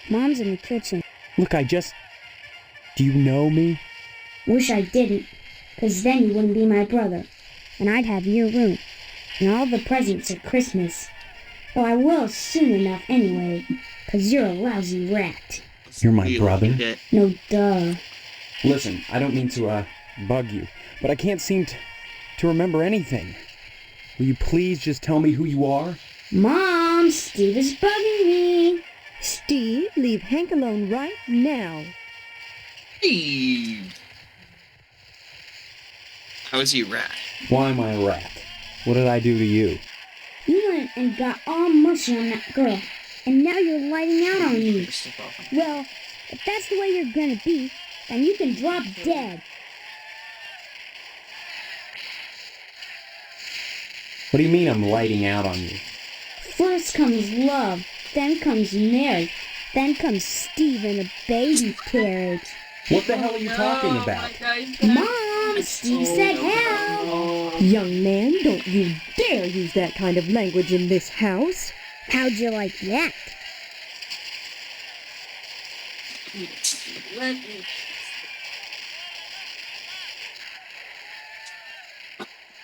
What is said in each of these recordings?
Mom's in the kitchen. Look, do you know me? Wish I didn't, 'cause then you wouldn't be my brother, and I'd have your room, and all the presents at Christmas. Though I will soon enough anyway, 'cause you're a lousy rat. You're my brother? No, duh. Listen, I don't mean to, bug you, but I can't seem to remember anything. Will you please just tell me who you are? Mom, Steve is bugging me. Steve, leave Hank alone right now. Steve! How is he a rat? Why am I a rat? What did I do to you? You went and got all mushy on that girl, and now you're lighting out on me. Well, if that's the way you're gonna be, then you can drop dead. What do you mean I'm lighting out on you? First comes love, then comes Mary, then comes Steve in a baby carriage. What the hell are you talking about? Mom, Steve said hell. Young man, don't you dare use that kind of language in this house. How'd you like that?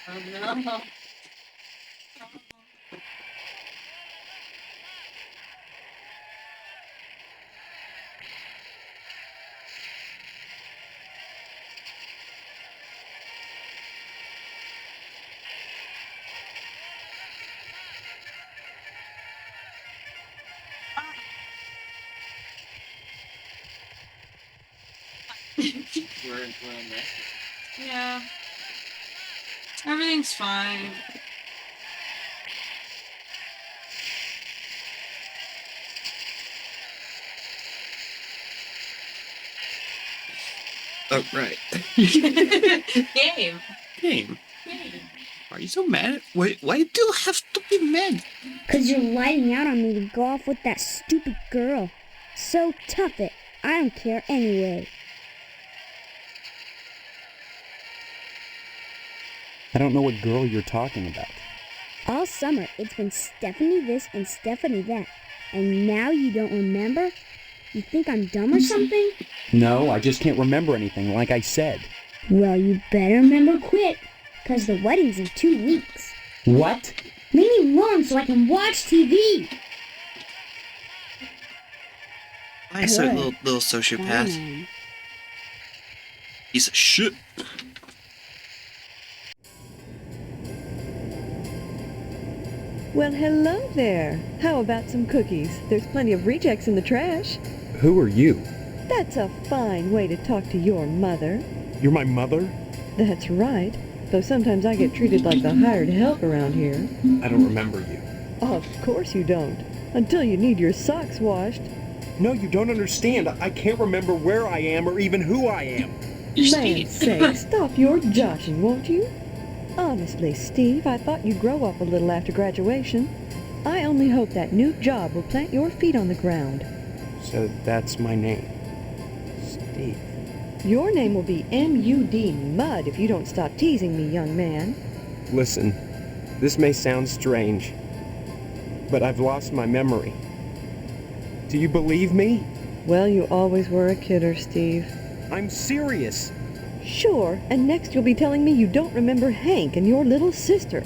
Oh no. We're in there. Yeah. Everything's fine. Oh, right. Game. Game. Are you so mad? Why do you have to be mad? 'Cause you're lighting out on me to go off with that stupid girl. So tough it. I don't care anyway. I don't know what girl you're talking about. All summer, it's been Stephanie this and Stephanie that. And now you don't remember? You think I'm dumb or something? No, I just can't remember anything, like I said. Well, you better remember quick, 'cause the wedding's in 2 weeks. What? Leave me alone so I can watch TV. I said little sociopath. Fine. Piece of shit. Well, hello there. How about some cookies? There's plenty of rejects in the trash. Who are you? That's a fine way to talk to your mother. You're my mother? That's right. Though sometimes I get treated like the hired help around here. I don't remember you. Of course you don't. Until you need your socks washed. No, you don't understand. I can't remember where I am or even who I am. Land's sake, stop your joshing, won't you? Honestly, Steve, I thought you'd grow up a little after graduation. I only hope that new job will plant your feet on the ground. So that's my name. Steve. Your name will be M.U.D. Mud if you don't stop teasing me, young man. Listen, this may sound strange, but I've lost my memory. Do you believe me? Well, you always were a kidder, Steve. I'm serious. Sure, and next you'll be telling me you don't remember Hank and your little sister.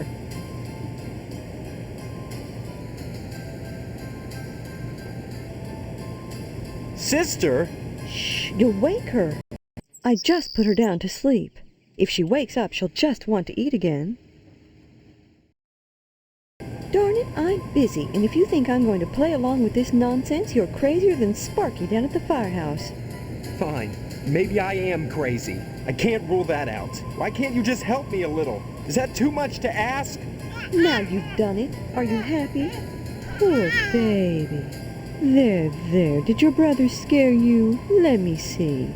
Sister? Shh, you'll wake her. I just put her down to sleep. If she wakes up, she'll just want to eat again. Darn it, I'm busy, and if you think I'm going to play along with this nonsense, you're crazier than Sparky down at the firehouse. Fine. Maybe I am crazy. I can't rule that out. Why can't you just help me a little? Is that too much to ask? Now you've done it. Are you happy? Poor baby. There, there. Did your brother scare you? Let me see.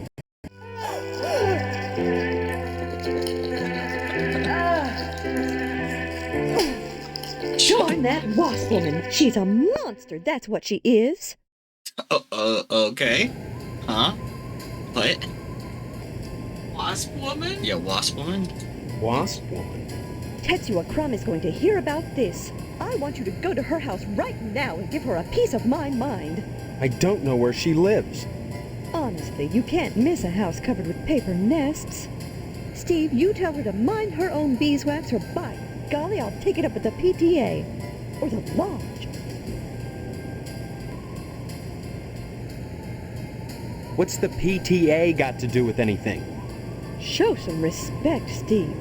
Darn that wasp woman. She's a monster. That's what she is. Okay. Huh? What? Wasp woman? Yeah, wasp woman? Wasp woman? Tetsuya Crumb is going to hear about this. I want you to go to her house right now and give her a piece of my mind. I don't know where she lives. Honestly, you can't miss a house covered with paper nests. Steve, you tell her to mind her own beeswax, or by golly, I'll take it up with the PTA. Or the lodge. What's the PTA got to do with anything? Show some respect, Steve.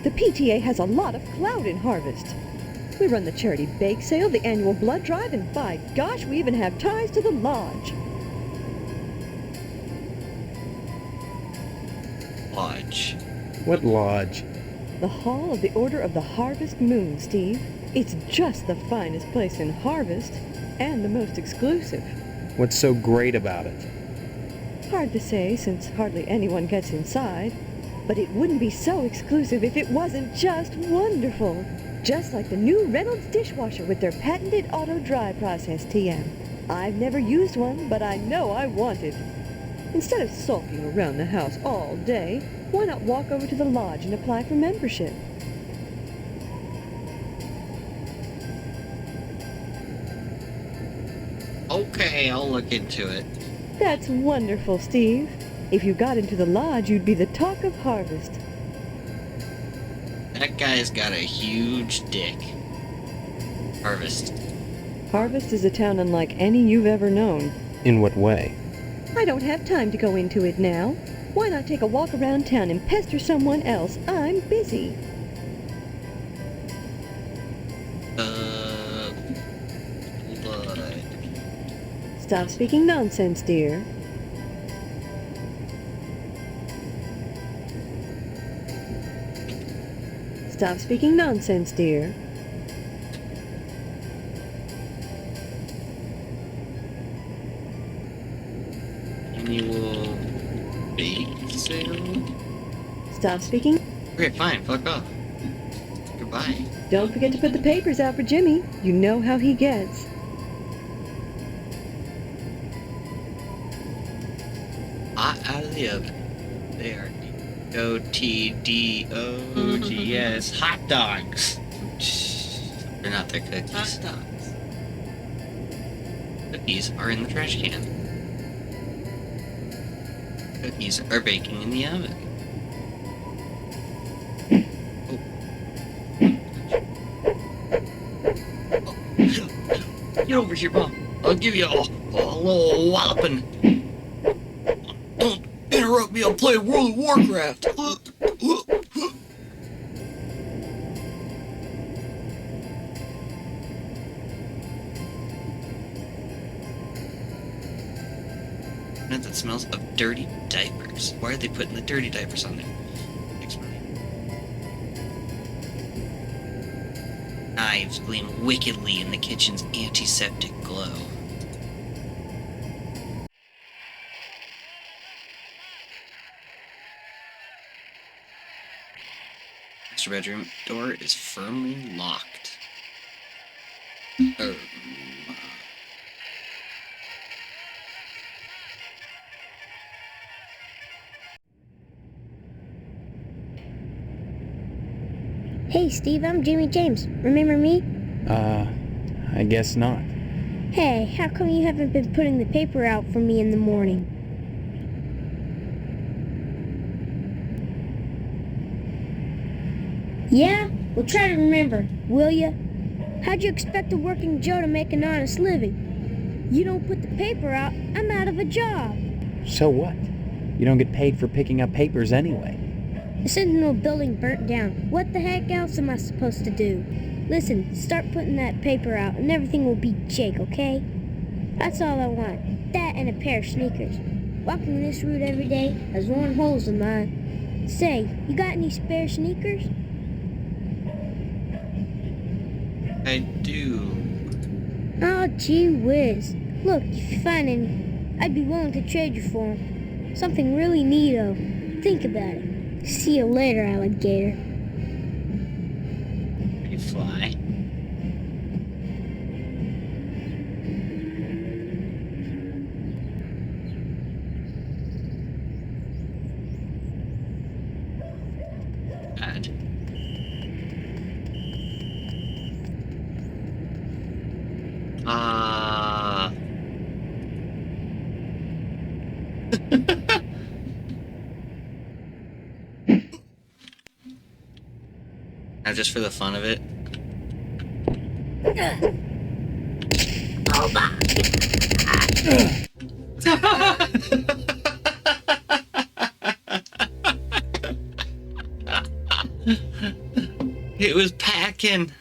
The PTA has a lot of clout in Harvest. We run the charity bake sale, the annual blood drive, and by gosh, we even have ties to the lodge. Lodge. What lodge? The Hall of the Order of the Harvest Moon, Steve. It's just the finest place in Harvest, and the most exclusive. What's so great about it? Hard to say, since hardly anyone gets inside. But it wouldn't be so exclusive if it wasn't just wonderful. Just like the new Reynolds dishwasher with their patented auto-dry process, TM. I've never used one, but I know I want it. Instead of sulking around the house all day, why not walk over to the lodge and apply for membership? Okay, I'll look into it. That's wonderful, Steve. If you got into the lodge, you'd be the talk of Harvest. That guy's got a huge dick. Harvest. Harvest is a town unlike any you've ever known. In what way? I don't have time to go into it now. Why not take a walk around town and pester someone else? I'm busy. Blood. Stop speaking nonsense, dear. Stop speaking nonsense, dear. Annual bake sale? Stop speaking. Okay, fine, fuck off. Goodbye. Don't forget to put the papers out for Jimmy. You know how he gets. Hot out of the oven. They are OTDOGS hot dogs. They're not, they're cookies. Hot dogs. Cookies are in the trash can. Cookies are baking in the oven. Get over here, Mom. I'll give you a little walloping. Don't interrupt me. I'm playing World of Warcraft. And that smells of dirty diapers. Why are they putting the dirty diapers on there? Explain. Knives gleam wickedly in the kitchen's antiseptic glow. Master bedroom door is firmly locked. Hey, Steve, I'm Jimmy James. Remember me? I guess not. Hey, how come you haven't been putting the paper out for me in the morning? Yeah? Well, try to remember, will ya? How'd you expect a working Joe to make an honest living? You don't put the paper out, I'm out of a job. So what? You don't get paid for picking up papers anyway. The Sentinel building burnt down. What the heck else am I supposed to do? Listen, start putting that paper out and everything will be jake, okay? That's all I want. That and a pair of sneakers. Walking this route every day has worn holes in mine. Say, you got any spare sneakers? I do. Oh, gee whiz. Look, if you find any, I'd be willing to trade you for 'em. Something really neato. Think about it. See you later, alligator. You fly. Bad. Now, just for the fun of it. It was packing.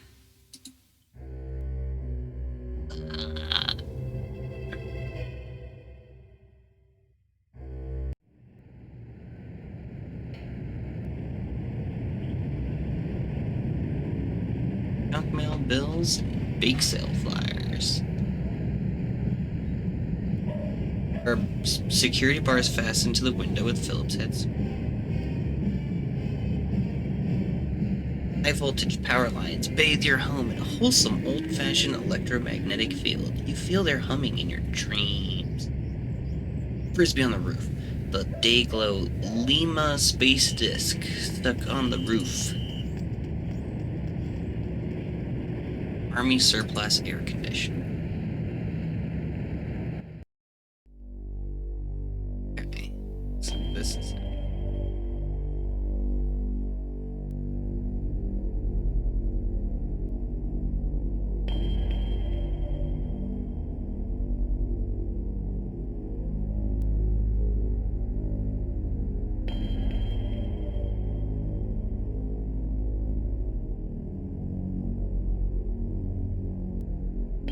Junk mail bills, bake sale flyers. Our security bars fastened to the window with Phillips heads. High voltage power lines bathe your home in a wholesome old-fashioned electromagnetic field. You feel their humming in your dreams. Frisbee on the roof. The Dayglow Lima space disc stuck on the roof. Army surplus air conditioner. Okay, so this is it.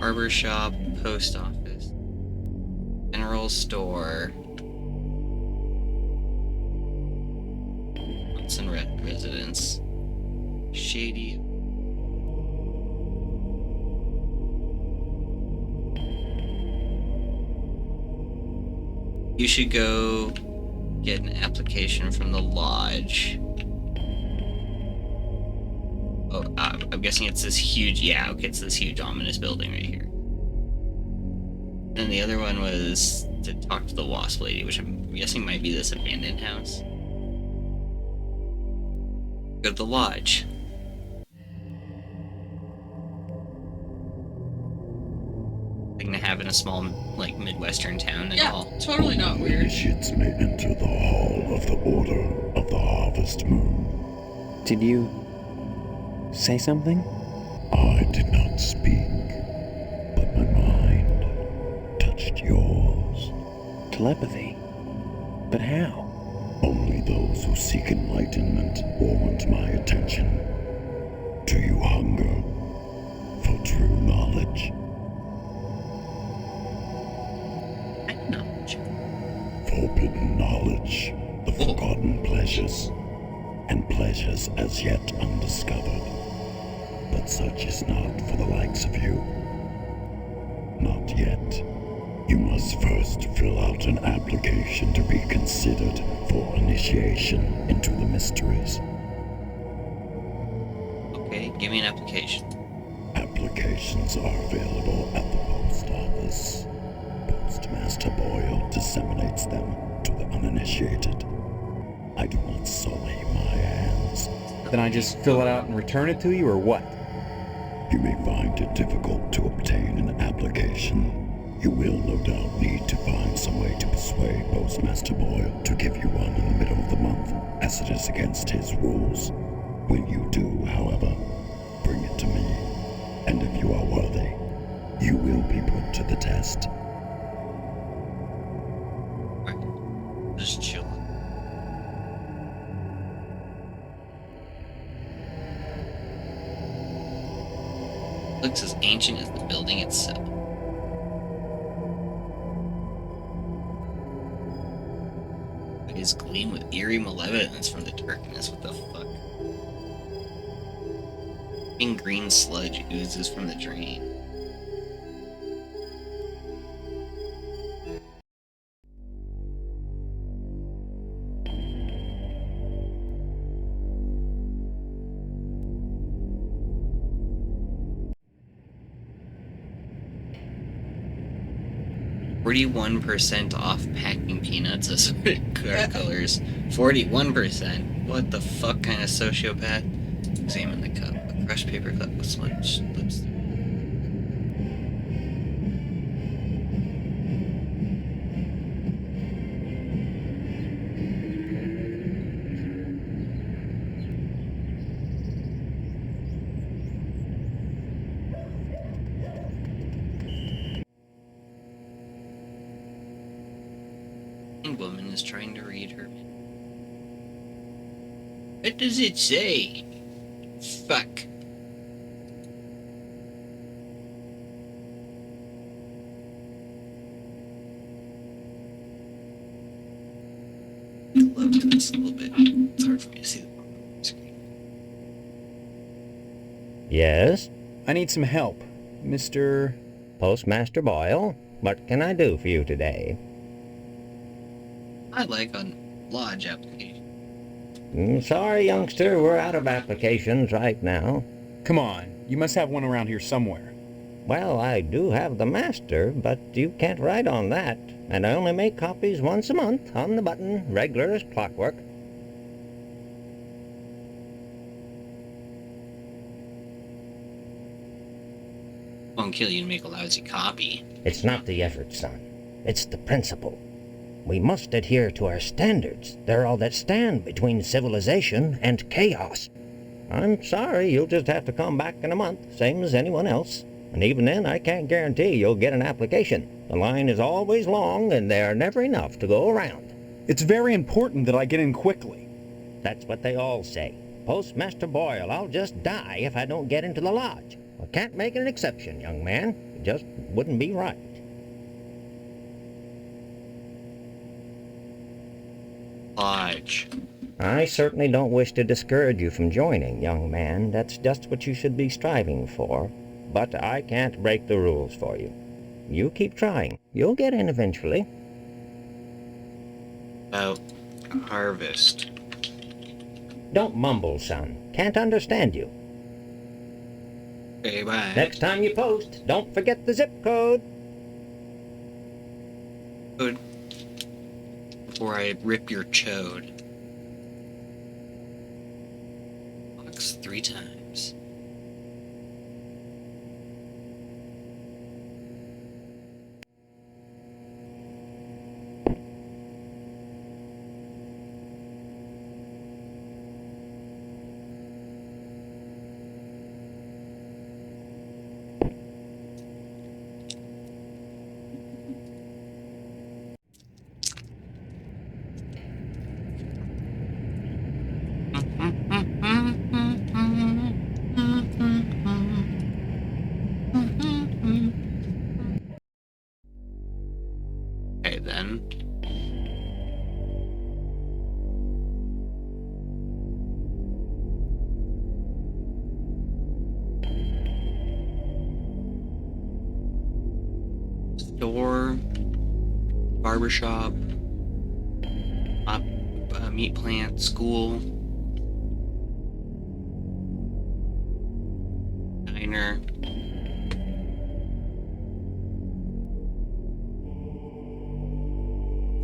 Barber shop, post office, general store, Hudson residence, shady. You should go get an application from the lodge. Oh, I'm guessing it's this huge, yeah, okay, it's this huge ominous building right here. And the other one was to talk to the wasp lady, which I'm guessing might be this abandoned house. Go to the lodge. Thing to have in a small, like, Midwestern town and Yeah, all. totally not weird. Initiates may enter the hall of the Order of the Harvest Moon. Did you say something? I did not speak, but my mind touched yours. Telepathy? But how? Only those who seek enlightenment warrant my attention. Do you hunger for true knowledge? Knowledge. Forbidden knowledge, the forgotten pleasures, and pleasures as yet undiscovered. But such is not for the likes of you. Not yet. You must first fill out an application to be considered for initiation into the mysteries. Okay, give me an application. Applications are available at the post office. Postmaster Boyle disseminates them to the uninitiated. I do not sully my hands. Then I just fill it out and return it to you, or what? You may find it difficult to obtain an application. You will no doubt need to find some way to persuade Postmaster Boyle to give you one in the middle of the month, as it is against his rules. When you do, however, bring it to me, and if you are worthy, you will be put to the test. Alright, just chill. Looks as ancient as the building itself. Eyes gleam with eerie malevolence from the darkness. What the fuck? Green sludge oozes from the drain. %41 off packing peanuts, assorted colors. 41%. What the fuck kind of sociopath? Examine the cup. A crushed paper cup with smudged lipstick. blind woman is trying to read her. What does it say? Fuck. I'll look at this a little bit. It's hard for me to see the bottom of the screen. Yes? I need some help, Mr. Postmaster Boyle, what can I do for you today? I like a lodge application. Sorry, youngster, we're out of applications right now. Come on, you must have one around here somewhere. Well, I do have the master, but you can't write on that, and I only make copies once a month, on the button, regular as clockwork. Won't kill you to make a lousy copy. It's not the effort, son. It's the principle. We must adhere to our standards. They're all that stand between civilization and chaos. I'm sorry, you'll just have to come back in a month, same as anyone else. And even then, I can't guarantee you'll get an application. The line is always long, and there are never enough to go around. It's very important that I get in quickly. That's what they all say. Postmaster Boyle, I'll just die if I don't get into the lodge. I can't make an exception, young man. It just wouldn't be right. Lodge. I certainly don't wish to discourage you from joining, young man. That's just what you should be striving for. But I can't break the rules for you. You keep trying. You'll get in eventually. About harvest. Don't mumble, son. Can't understand you. Okay, bye. Next time you post, don't forget the zip code. Good. Before I rip your chode. Box 3 times. Okay, then. Store, barbershop, meat plant, school, diner.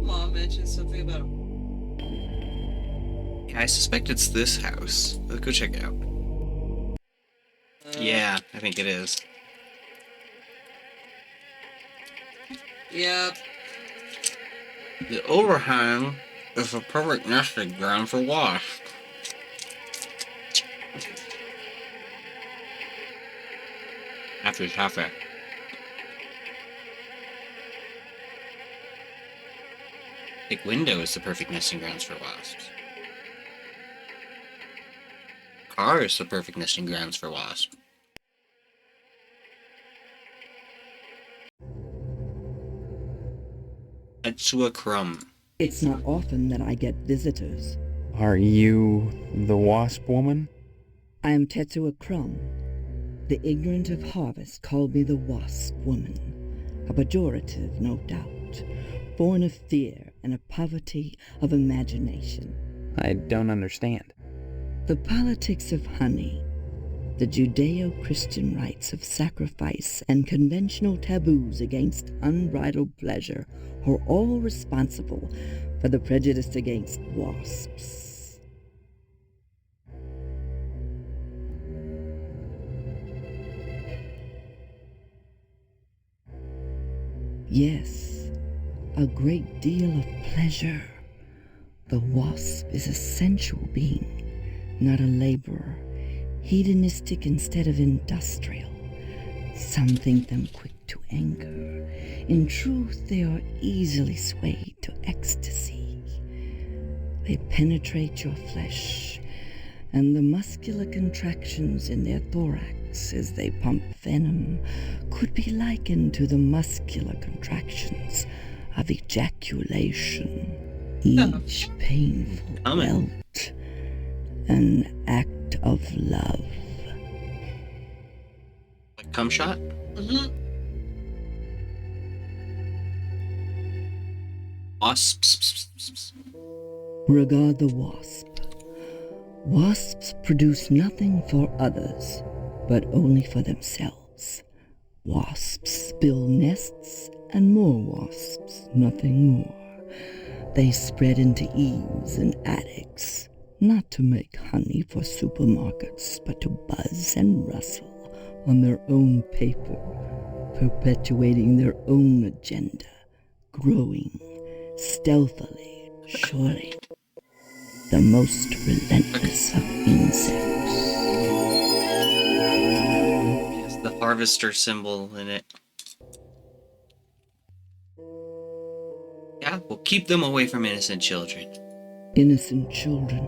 Mom mentioned something about Yeah, I suspect it's this house. Let's go check it out. Yeah, I think it is. Yep. The overhang is a perfect nesting ground for wasps. Happy. Big window is the perfect nesting grounds for wasps. Car is the perfect nesting grounds for wasps. Etsua crumb. It's not often that I get visitors. Are you the wasp woman? I am Tetsua Crumb. The ignorant of harvest called me the wasp woman. A pejorative, no doubt, born of fear and a poverty of imagination. I don't understand. The politics of honey, the Judeo-Christian rites of sacrifice and conventional taboos against unbridled pleasure are all responsible for the prejudice against wasps. Yes, a great deal of pleasure. The wasp is a sensual being, not a laborer, hedonistic instead of industrial. Some think them quick to anger. In truth, they are easily swayed to ecstasy. They penetrate your flesh, and the muscular contractions in their thorax as they pump venom could be likened to the muscular contractions of ejaculation, each painful welt an act of love. Like cum shot? Mm-hmm. Wasps. Regard the wasp. Wasps produce nothing for others, but only for themselves. Wasps build nests and more wasps, nothing more. They spread into eaves and attics, not to make honey for supermarkets, but to buzz and rustle on their own paper, perpetuating their own agenda, growing stealthily, surely. The most relentless of insects. Yes, the harvester symbol in it. Yeah, we'll keep them away from innocent children. Innocent children.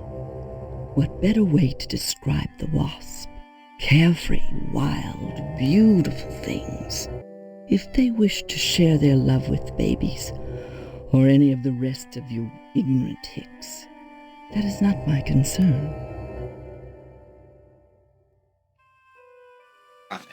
What better way to describe the wasp? Carefree, wild, beautiful things. If they wish to share their love with babies, or any of the rest of you ignorant hicks, that is not my concern. Got it.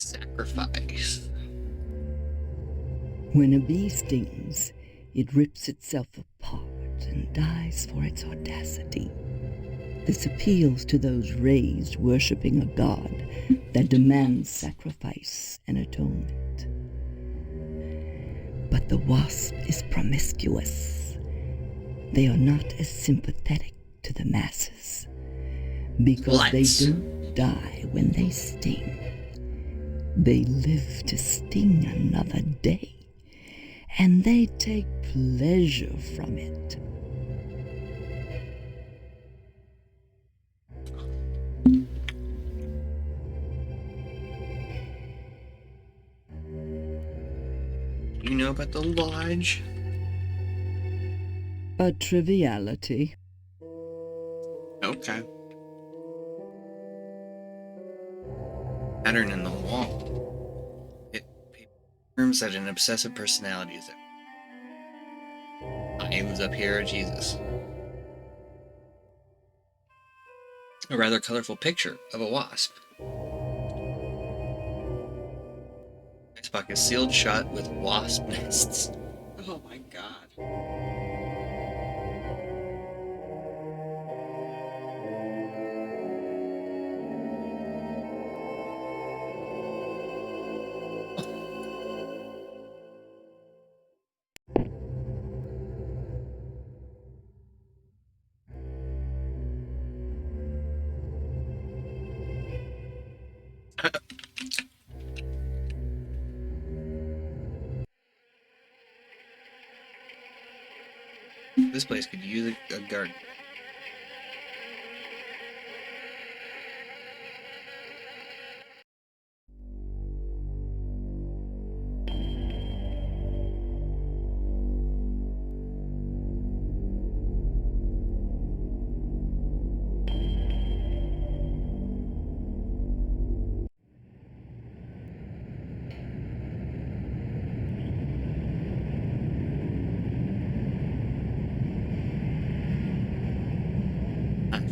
Sacrifice. When a bee stings, it rips itself apart and dies for its audacity. This appeals to those raised worshipping a god that demands sacrifice and atonement. But the wasp is promiscuous. They are not as sympathetic to the masses. because they Lights. don't die when they sting. They live to sting another day, and they take pleasure from it. You know about the lodge? A triviality. Okay. Pattern in the wall. It confirms that an obsessive personality is there. Who's up here? Jesus. A rather colorful picture of a wasp. Icebox is sealed shut with wasp nests. Oh my god. This place could use a garden.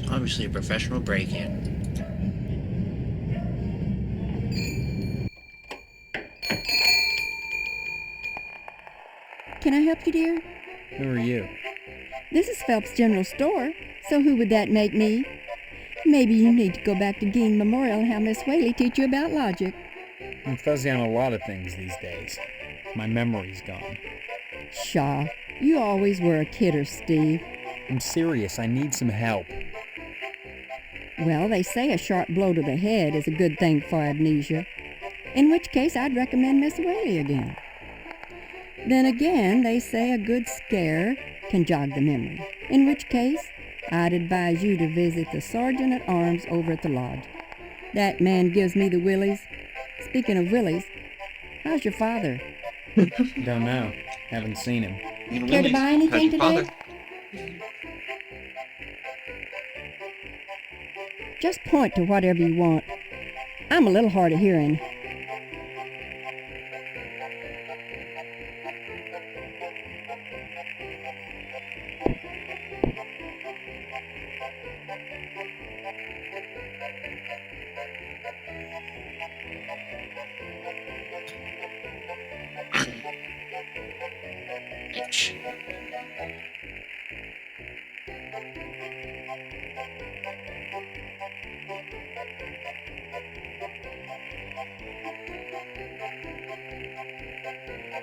Obviously a professional break-in. Can I help you, dear? Who are you? This is Phelps General Store, so who would that make me? Maybe you need to go back to Gein Memorial and have Miss Whaley teach you about logic. I'm fuzzy on a lot of things these days. My memory's gone. Pshaw, you always were a kidder, Steve. I'm serious. I need some help. Well, they say a sharp blow to the head is a good thing for amnesia, in which case I'd recommend Miss Whaley again. Then again, they say a good scare can jog the memory, in which case I'd advise you to visit the Sergeant-at-Arms over at the lodge. That man gives me the willies. Speaking of willies, how's your father? Don't know. Haven't seen him. Care to buy anything today? Just point to whatever you want. I'm a little hard of hearing.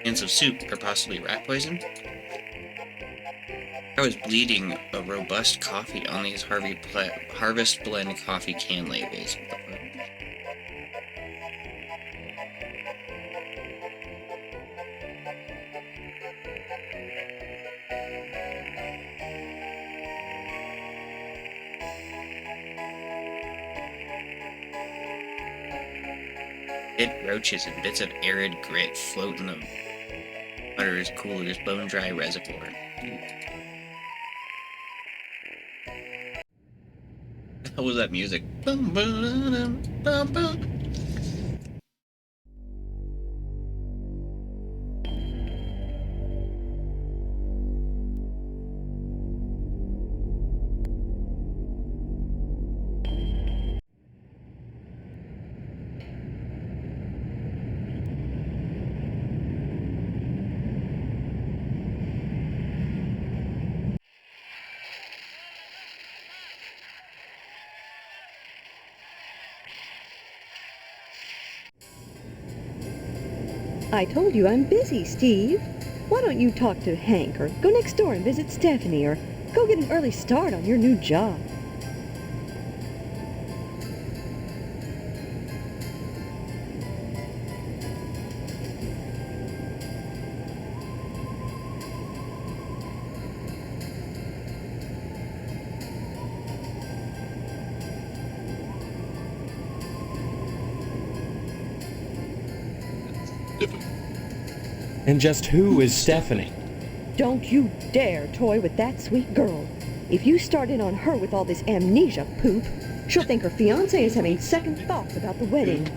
Cans of soup or possibly rat poison? I was bleeding a robust coffee on these Harvest Blend coffee can labels. What the fuck? Dead roaches and bits of arid grit float in the water as cool as bone-dry reservoir. What was that music? Bum, ba-da-dum, bum, bum. I told you I'm busy, Steve. Why don't you talk to Hank, or go next door and visit Stephanie, or go get an early start on your new job? Stephanie. And just who is Stephanie? Don't you dare toy with that sweet girl. If you start in on her with all this amnesia poop, she'll think her fiancé is having second thoughts about the wedding.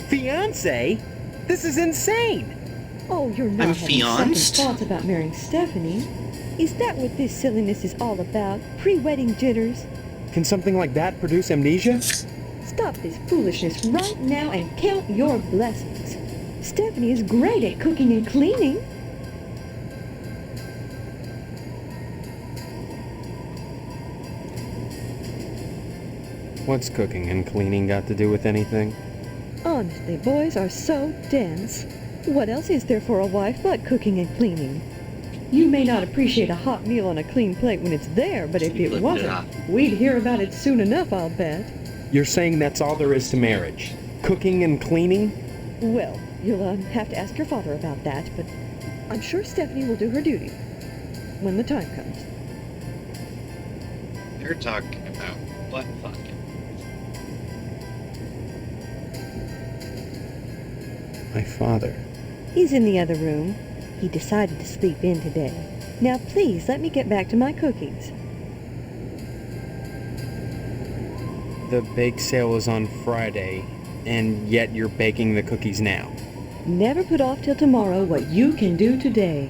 Fiance? This is insane! Oh, you're not I'm having fianced? second thoughts about marrying Stephanie. Is that what this silliness is all about? Pre-wedding jitters? Can something like that produce amnesia? Stop this foolishness right now and count your blessings. Stephanie is great at cooking and cleaning. What's cooking and cleaning got to do with anything? Honestly, boys are so dense. What else is there for a wife but cooking and cleaning? You may not appreciate a hot meal on a clean plate when it's there, but if it wasn't, we'd hear about it soon enough, I'll bet. You're saying that's all there is to marriage? Cooking and cleaning? Well, you'll have to ask your father about that, but I'm sure Stephanie will do her duty when the time comes. They're talking about butt fucking. My father. He's in the other room. He decided to sleep in today. Now please let me get back to my cookies. The bake sale is on Friday, and yet you're baking the cookies now. Never put off till tomorrow what you can do today.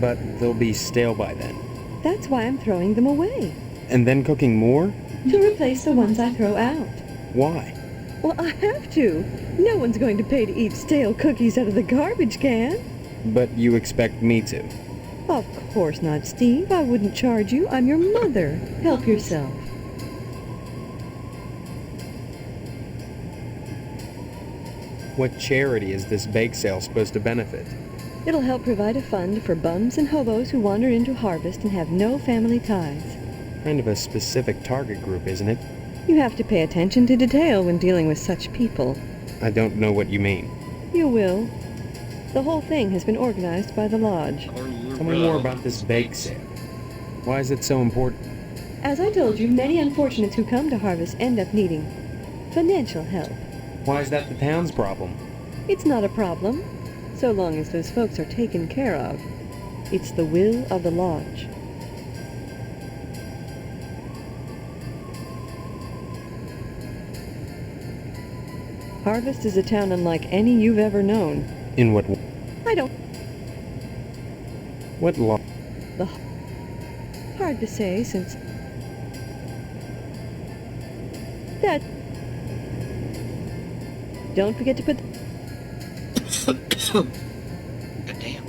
But they'll be stale by then. That's why I'm throwing them away. And then cooking more? To replace the ones I throw out. Why? Well, I have to. No one's going to pay to eat stale cookies out of the garbage can. But you expect me to. Of course not, Steve. I wouldn't charge you. I'm your mother. Help yourself. What charity is this bake sale supposed to benefit? It'll help provide a fund for bums and hobos who wander into harvest and have no family ties. Kind of a specific target group, isn't it? You have to pay attention to detail when dealing with such people. I don't know what you mean. You will. The whole thing has been organized by the lodge. Tell me more about this bake sale. Why is it so important? As I told you, many unfortunates who come to harvest end up needing financial help. Why is that the town's problem? It's not a problem, so long as those folks are taken care of. It's the will of the lodge. Harvest is a town unlike any you've ever known. In what... I don't... What law? Hard to say, since... That... Don't forget to put... God damn.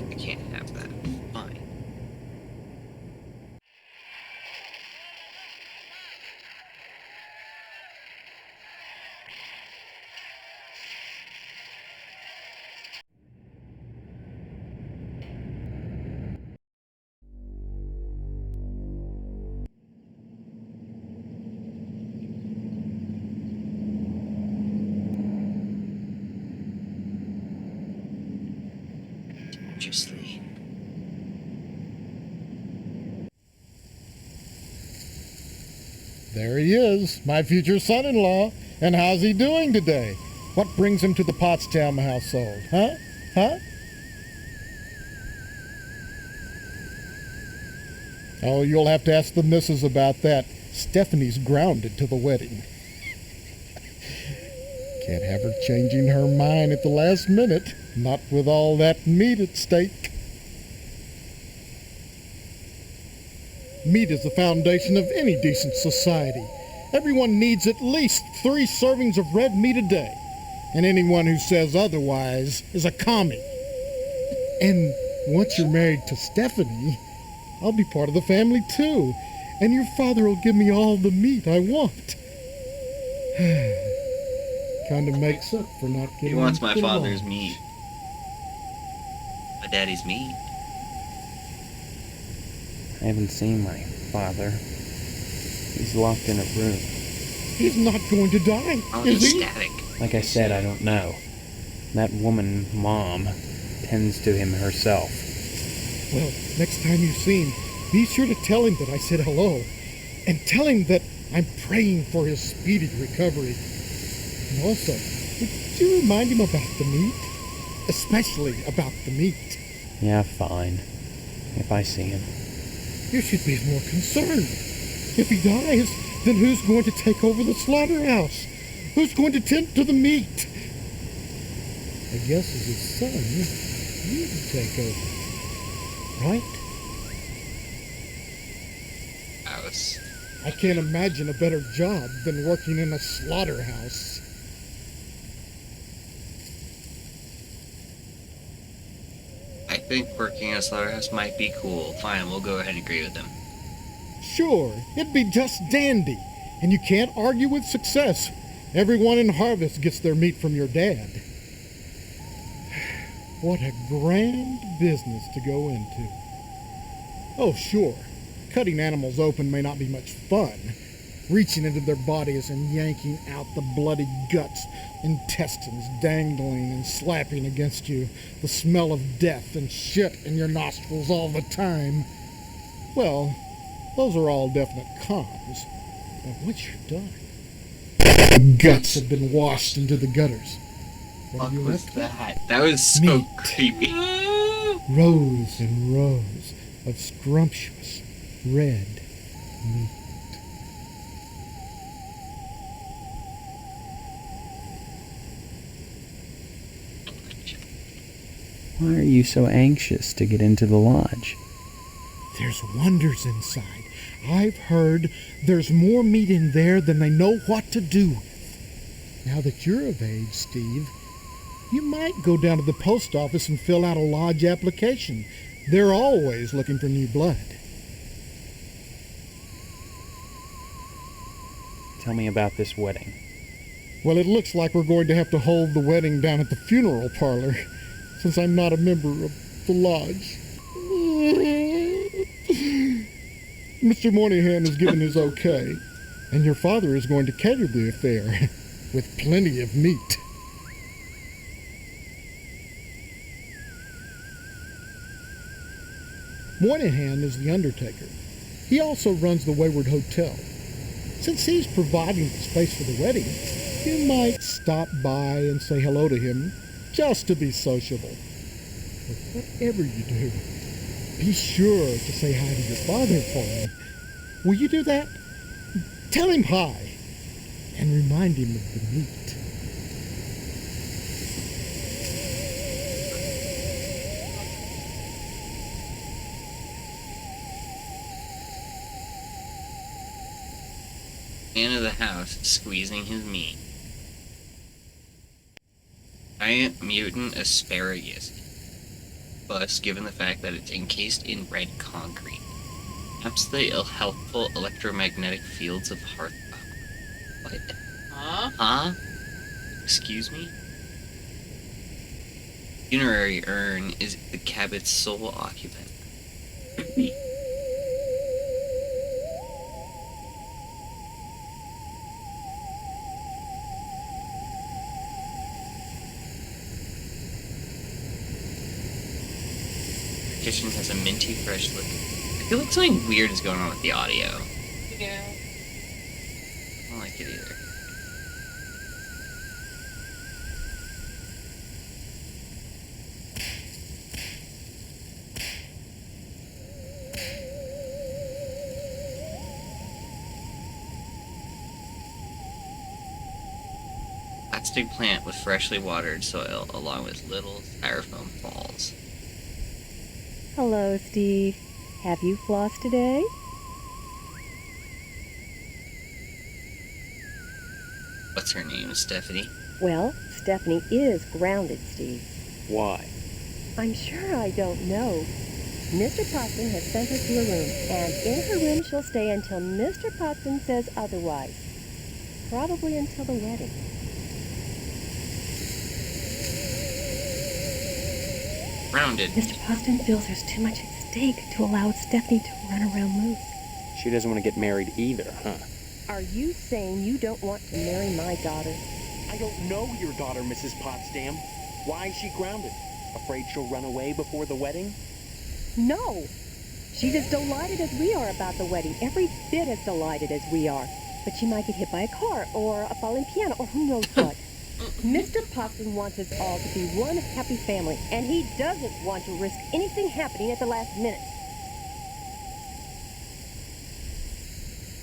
I can't have that. Fine. Dangerously. There he is, my future son-in-law. And how's he doing today? What brings him to the Pottstown household, huh? Huh? Oh, you'll have to ask the missus about that. Stephanie's grounded to the wedding. Can't have her changing her mind at the last minute, not with all that meat at stake. Meat is the foundation of any decent society. Everyone needs at least 3 servings of red meat a day, and anyone who says otherwise is a commie. And once you're married to Stephanie, I'll be part of the family too, and your father will give me all the meat I want. Kind of makes up for not getting... He wants my the father's lunch. meat. My daddy's meat. I haven't seen my father. He's locked in a room. He's not going to die, Oh, is he's he? static. Like I said, I don't know. That woman, Mom, tends to him herself. Well, next time you see him, be sure to tell him that I said hello. And tell him that I'm praying for his speedy recovery. And also, would you remind him about the meat? Especially about the meat. Yeah, fine. If I see him. You should be more concerned. If he dies, then who's going to take over the slaughterhouse? Who's going to tend to the meat? I guess as his son, you'd take over. Right? House. I can't imagine a better job than working in a slaughterhouse. I think working at a slaughterhouse might be cool. Fine, we'll go ahead and agree with them. Sure, it'd be just dandy. And you can't argue with success. Everyone in Harvest gets their meat from your dad. What a grand business to go into. Oh, sure. Cutting animals open may not be much fun. Reaching into their bodies and yanking out the bloody guts, intestines dangling and slapping against you, the smell of death and shit in your nostrils all the time. Well, those are all definite cons. But once you're done, the guts have been washed into the gutters. What was that? That was so Meat. creepy. Rows and rows of scrumptious red meat. Why are you so anxious to get into the lodge? There's wonders inside. I've heard there's more meat in there than they know what to do with. Now that you're of age, Steve, you might go down to the post office and fill out a lodge application. They're always looking for new blood. Tell me about this wedding. Well, it looks like we're going to have to hold the wedding down at the funeral parlor, since I'm not a member of the lodge. Mr. Moynihan has given his okay, and your father is going to cater the affair with plenty of meat. Moynihan is the undertaker. He also runs the Wayward Hotel. Since he's providing the space for the wedding, you might stop by and say hello to him, just to be sociable. But whatever you do, be sure to say hi to your father for me. Will you do that? Tell him hi, and remind him of the meat. Man of the house squeezing his meat. Giant mutant asparagus. Plus, given the fact that it's encased in red concrete. Perhaps the healthful electromagnetic fields of Hearth. What? Huh? Huh? Excuse me? Funerary urn is the cabin's sole occupant. Kitchen has a minty fresh look. I feel like something weird is going on with the audio. Yeah. I don't like it either. Plastic plant with freshly watered soil along with little styrofoam balls. Hello, Steve. Have you flossed today? What's her name, Stephanie? Well, Stephanie is grounded, Steve. Why? I'm sure I don't know. Mr. Potson has sent her to a room, and in her room she'll stay until Mr. Potson says otherwise. Probably until the wedding. Grounded. Mr. Potson feels there's too much at mistake to allow Stephanie to run around loose. She doesn't want to get married either, huh? Are you saying you don't want to marry my daughter? I don't know your daughter, Mrs. Potsdam. Why is she grounded? Afraid she'll run away before the wedding? No! She's as delighted as we are about the wedding, every bit as delighted as we are. But she might get hit by a car, or a falling piano, or who knows what. Mr. Potsdam wants us all to be one happy family, and he doesn't want to risk anything happening at the last minute.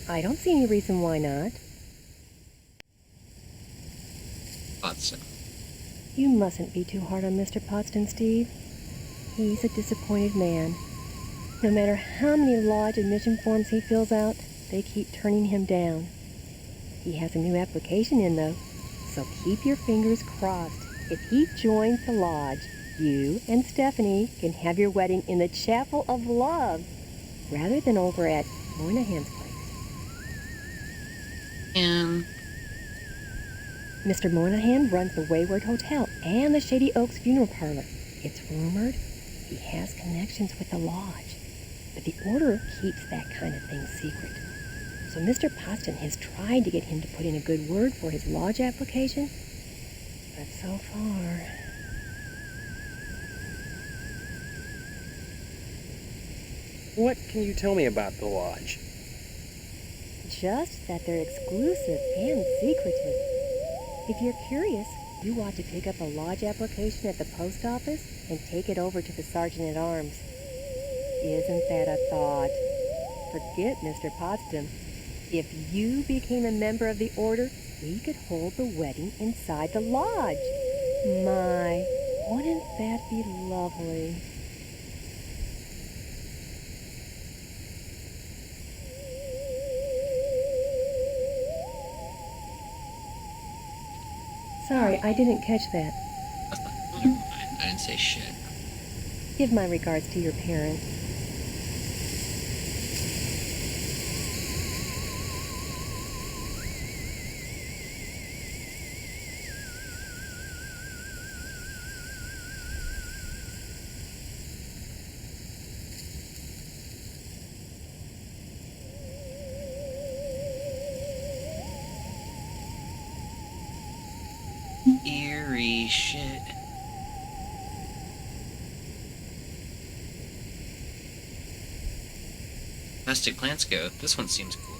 I don't see any reason why not. Potsdam. You mustn't be too hard on Mr. Potsdam, Steve. He's a disappointed man. No matter how many lodge admission forms he fills out, they keep turning him down. He has a new application in, though, so keep your fingers crossed. If he joins the lodge, you and Stephanie can have your wedding in the Chapel of Love, rather than over at Moynihan's place. And Mr. Moynihan runs the Wayward Hotel and the Shady Oaks Funeral Parlor. It's rumored he has connections with the lodge, but the order keeps that kind of thing secret. So Mr. Potsdam has tried to get him to put in a good word for his lodge application, but so far... What can you tell me about the lodge? Just that they're exclusive and secretive. If you're curious, you ought to pick up a lodge application at the post office and take it over to the sergeant-at-arms. Isn't that a thought? Forget Mr. Potsdam. If you became a member of the order, we could hold the wedding inside the lodge. My, wouldn't that be lovely? Sorry, I didn't catch that. never mind. I didn't say shit. Give my regards to your parents. Eerie shit. Plastic plants go. This one seems cool.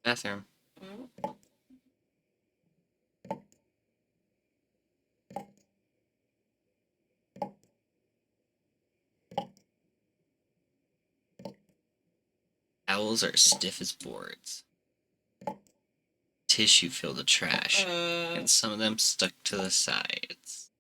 Bathroom. Towels are stiff as boards. Tissue filled the trash, and some of them stuck to the sides.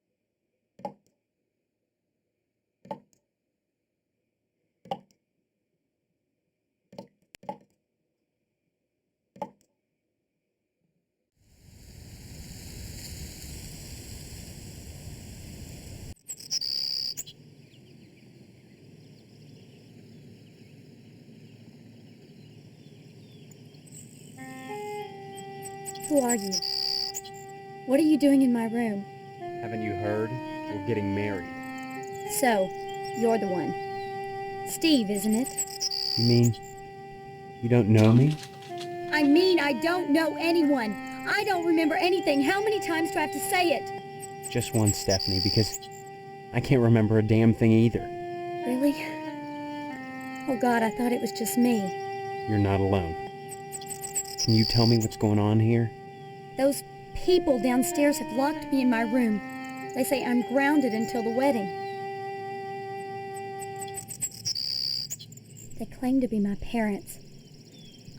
Who are you? What are you doing in my room? Haven't you heard? We're getting married. So, you're the one. Steve, isn't it? You mean you don't know me? I mean, I don't know anyone. I don't remember anything. How many times do I have to say it? Just one, Stephanie, because I can't remember a damn thing either. Really? Oh God, I thought it was just me. You're not alone. Can you tell me what's going on here? Those people downstairs have locked me in my room. They say I'm grounded until the wedding. They claim to be my parents.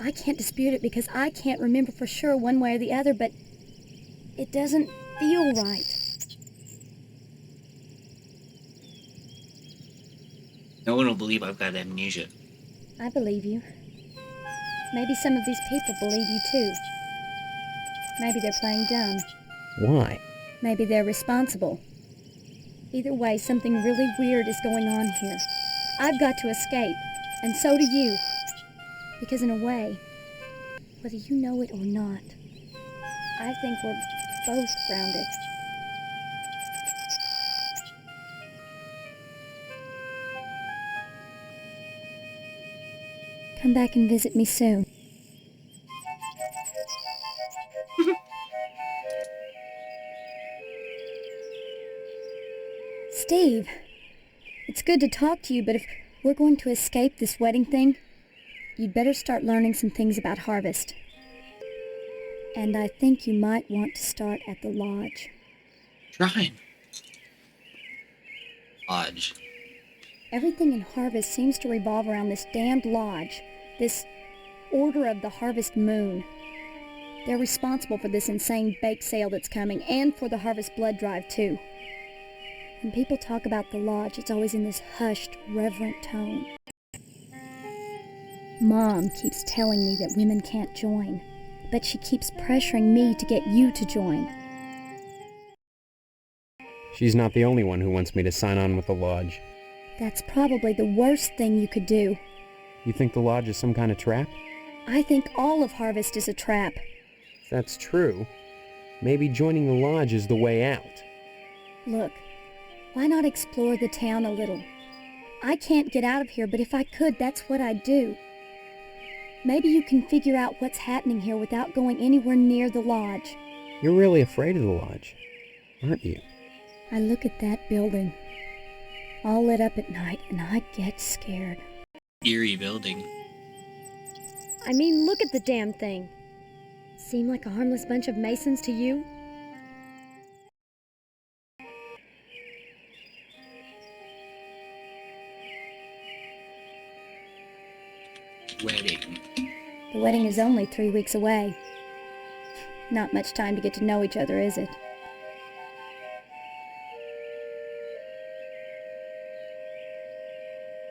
I can't dispute it because I can't remember for sure one way or the other, but it doesn't feel right. No one will believe I've got amnesia. I believe you. Maybe some of these people believe you too. Maybe they're playing dumb. Why? Maybe they're responsible. Either way, something really weird is going on here. I've got to escape, and so do you. Because in a way, whether you know it or not, I think we're both grounded. Come back and visit me soon. Steve, it's good to talk to you, but if we're going to escape this wedding thing, you'd better start learning some things about Harvest. And I think you might want to start at the lodge. Shrine. Lodge. Everything in Harvest seems to revolve around this damned lodge, this Order of the Harvest Moon. They're responsible for this insane bake sale that's coming, and for the Harvest blood drive, too. When people talk about the lodge, it's always in this hushed, reverent tone. Mom keeps telling me that women can't join, but she keeps pressuring me to get you to join. She's not the only one who wants me to sign on with the lodge. That's probably the worst thing you could do. You think the lodge is some kind of trap? I think all of Harvest is a trap. If that's true, maybe joining the lodge is the way out. Look, why not explore the town a little? I can't get out of here, but if I could, that's what I'd do. Maybe you can figure out what's happening here without going anywhere near the lodge. You're really afraid of the lodge, aren't you? I look at that building, all lit up at night, and I get scared. Eerie building. I mean, look at the damn thing. Seem like a harmless bunch of Masons to you? Wedding. The wedding is only 3 weeks away. Not much time to get to know each other, is it?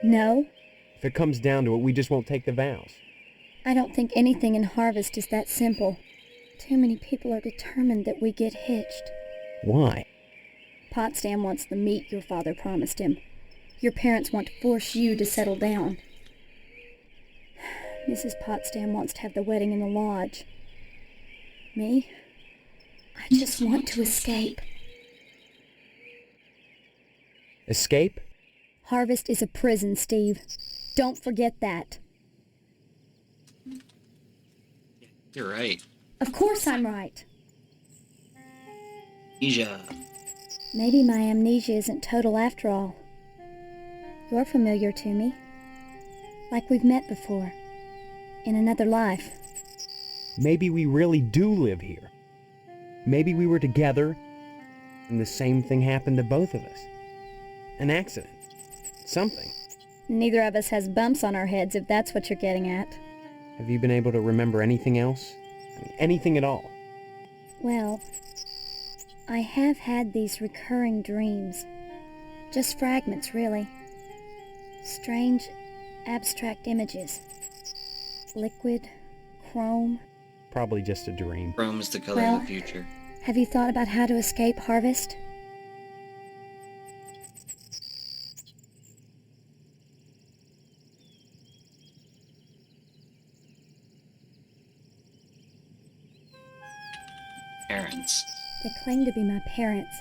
No, If it comes down to it, we just won't take the vows. I don't think anything in Harvest is that simple. Too many people are determined that we get hitched. Why? Potsdam wants the meat your father promised him. Your parents want to force you to settle down. Mrs. Potsdam wants to have the wedding in the lodge. Me? I just want to escape. Escape? Harvest is a prison, Steve. Don't forget that. You're right. Of course I'm right. Amnesia. Maybe my amnesia isn't total after all. You're familiar to me. Like we've met before. In another life. Maybe we really do live here. Maybe we were together, and the same thing happened to both of us. An accident. Something. Neither of us has bumps on our heads, if that's what you're getting at. Have you been able to remember anything else? I mean, anything at all? Well, I have had these recurring dreams. Just fragments, really. Strange, abstract images. Liquid, chrome. Probably just a dream. Chrome is the color of the future. Have you thought about how to escape Harvest? Parents. They claim to be my parents.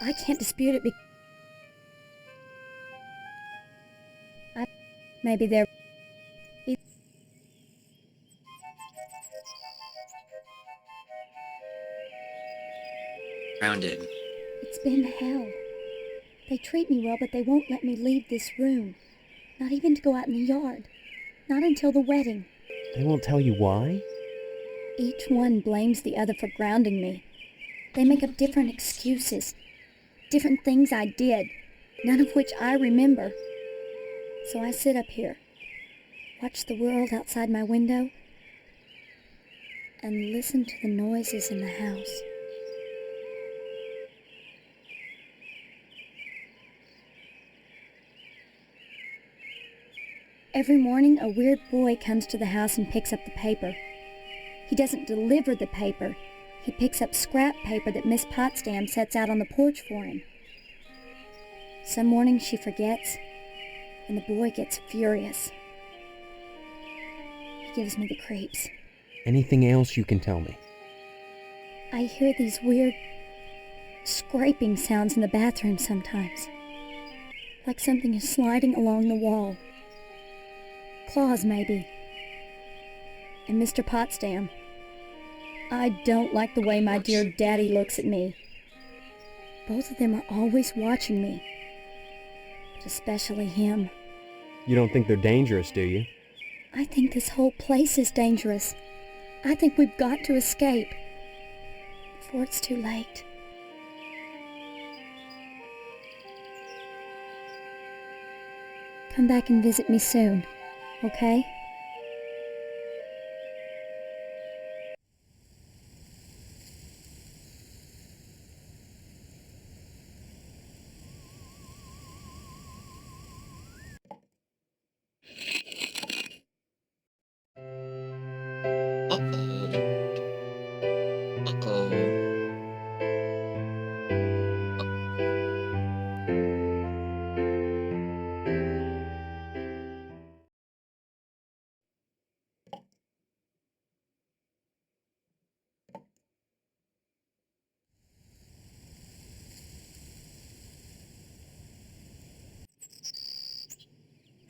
I can't dispute it maybe they're... Grounded. It's been hell. They treat me well, but they won't let me leave this room. Not even to go out in the yard. Not until the wedding. They won't tell you why? Each one blames the other for grounding me. They make up different excuses. Different things I did, none of which I remember. So I sit up here, watch the world outside my window, and listen to the noises in the house. Every morning, a weird boy comes to the house and picks up the paper. He doesn't deliver the paper. He picks up scrap paper that Miss Potsdam sets out on the porch for him. Some mornings she forgets, and the boy gets furious. He gives me the creeps. Anything else you can tell me? I hear these weird scraping sounds in the bathroom sometimes. Like something is sliding along the wall. Claus, maybe. And Mr. Potsdam. I don't like the way my dear daddy looks at me. Both of them are always watching me. But especially him. You don't think they're dangerous, do you? I think this whole place is dangerous. I think we've got to escape. Before it's too late. Come back and visit me soon, okay?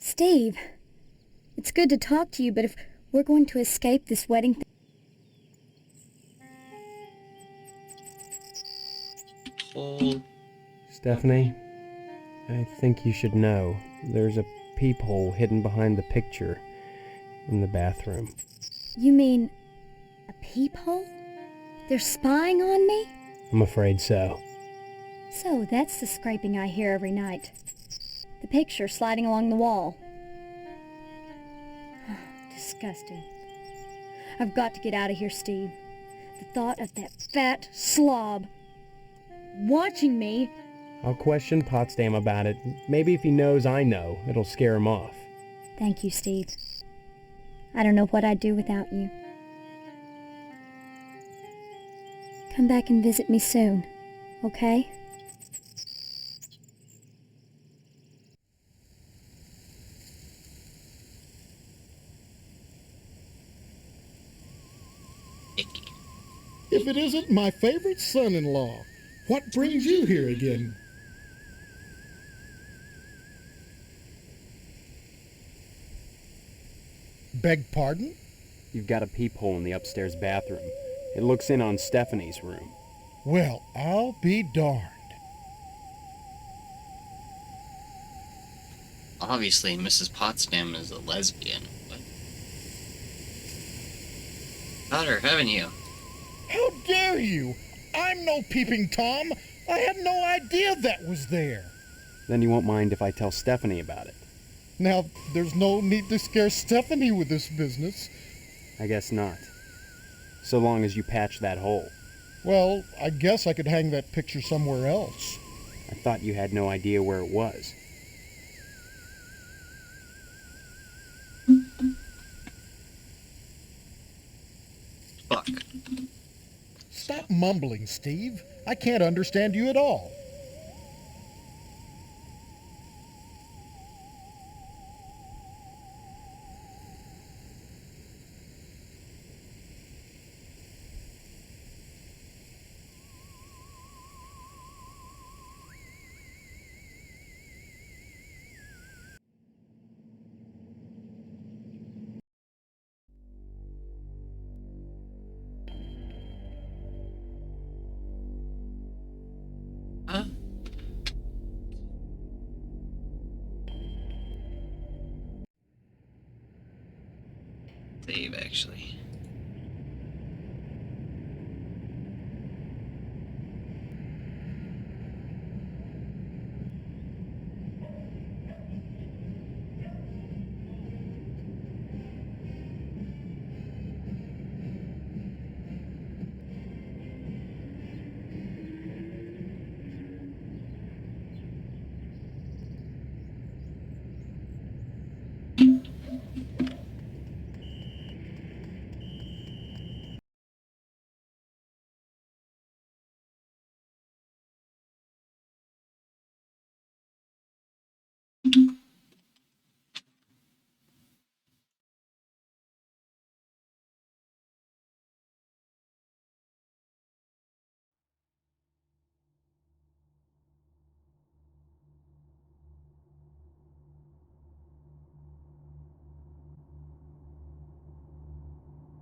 Steve, it's good to talk to you, but if we're going to escape this wedding Stephanie, I think you should know. There's a peephole hidden behind the picture in the bathroom. You mean a peephole? They're spying on me? I'm afraid so. So that's the scraping I hear every night. The picture sliding along the wall. Disgusting. I've got to get out of here, Steve. The thought of that fat slob watching me. I'll question Potsdam about it. Maybe if he knows I know, it'll scare him off. Thank you, Steve. I don't know what I'd do without you. Come back and visit me soon, okay? If it isn't my favorite son-in-law, what brings you here again? Beg pardon? You've got a peephole in the upstairs bathroom. It looks in on Stephanie's room. Well, I'll be darned. Obviously, Mrs. Potsdam is a lesbian, but... Got her, haven't you? How dare you! I'm no peeping Tom! I had no idea that was there! Then you won't mind if I tell Stephanie about it. Now, there's no need to scare Stephanie with this business. I guess not. So long as you patch that hole. Well, I guess I could hang that picture somewhere else. I thought you had no idea where it was. Fuck. Stop mumbling, Steve. I can't understand you at all. Huh? Save, actually.